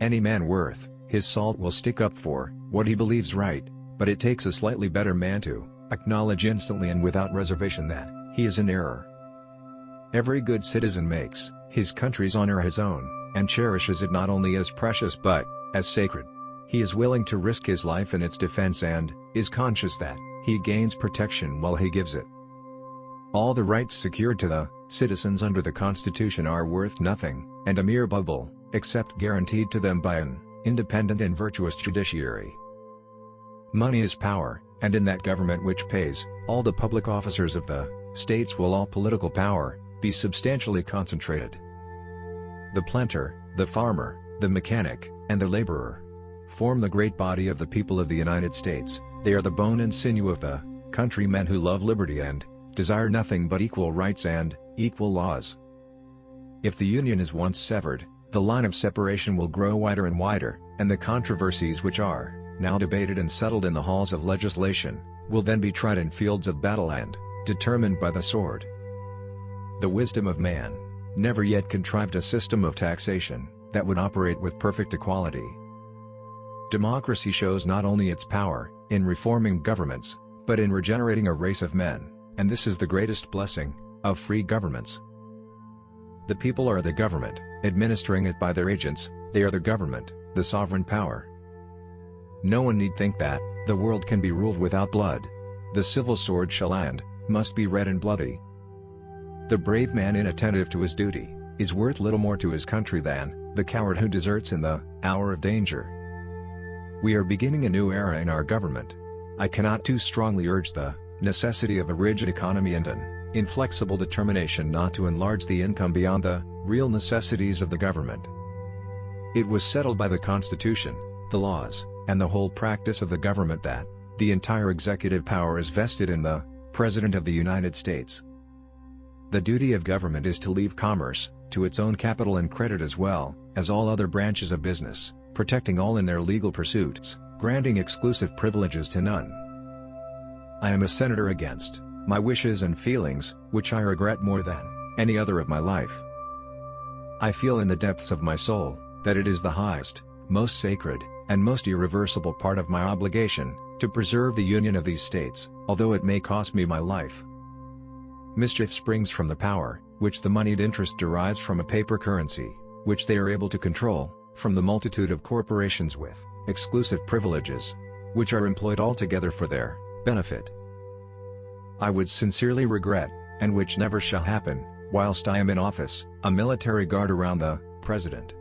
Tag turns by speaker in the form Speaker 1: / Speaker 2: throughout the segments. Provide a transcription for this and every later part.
Speaker 1: Any man worth his salt will stick up for what he believes right, but it takes a slightly better man to acknowledge instantly and without reservation that he is in error. Every good citizen makes his country's honor his own, and cherishes it not only as precious but as sacred. He is willing to risk his life in its defense and is conscious that he gains protection while he gives it. All the rights secured to the citizens under the Constitution are worth nothing, and a mere bubble, except guaranteed to them by an independent and virtuous judiciary. Money is power, and in that government which pays all the public officers of the states will all political power be substantially concentrated. The planter, the farmer, the mechanic, and the laborer form the great body of the people of the United States. They are the bone and sinew of the country, men who love liberty and desire nothing but equal rights and equal laws. If the Union is once severed, the line of separation will grow wider and wider, and the controversies which are now debated and settled in the halls of legislation will then be tried in fields of battle and determined by the sword. The wisdom of man never yet contrived a system of taxation that would operate with perfect equality. Democracy shows not only its power in reforming governments, but in regenerating a race of men, and this is the greatest blessing of free governments. The people are the government, administering it by their agents. They are the government, the sovereign power. No one need think that the world can be ruled without blood. The civil sword shall and must be red and bloody. The brave man inattentive to his duty is worth little more to his country than the coward who deserts in the hour of danger. We are beginning a new era in our government. I cannot too strongly urge the necessity of a rigid economy and an inflexible determination not to enlarge the income beyond the real necessities of the government. It was settled by the Constitution, the laws, and the whole practice of the government that the entire executive power is vested in the President of the United States. The duty of government is to leave commerce to its own capital and credit as well as all other branches of business, protecting all in their legal pursuits, granting exclusive privileges to none. I am a senator against my wishes and feelings, which I regret more than any other of my life. I feel in the depths of my soul that it is the highest, most sacred, and most irreversible part of my obligation to preserve the union of these states, although it may cost me my life. Mischief springs from the power which the moneyed interest derives from a paper currency, which they are able to control, from the multitude of corporations with exclusive privileges, which are employed altogether for their benefit. I would sincerely regret, and which never shall happen, whilst I am in office, a military guard around the President.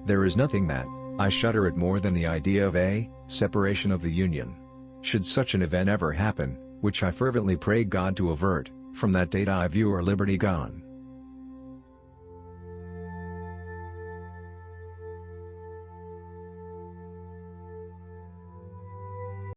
Speaker 1: There is nothing that I shudder at more than the idea of a separation of the Union. Should such an event ever happen, which I fervently pray God to avert, from that date I view our liberty gone.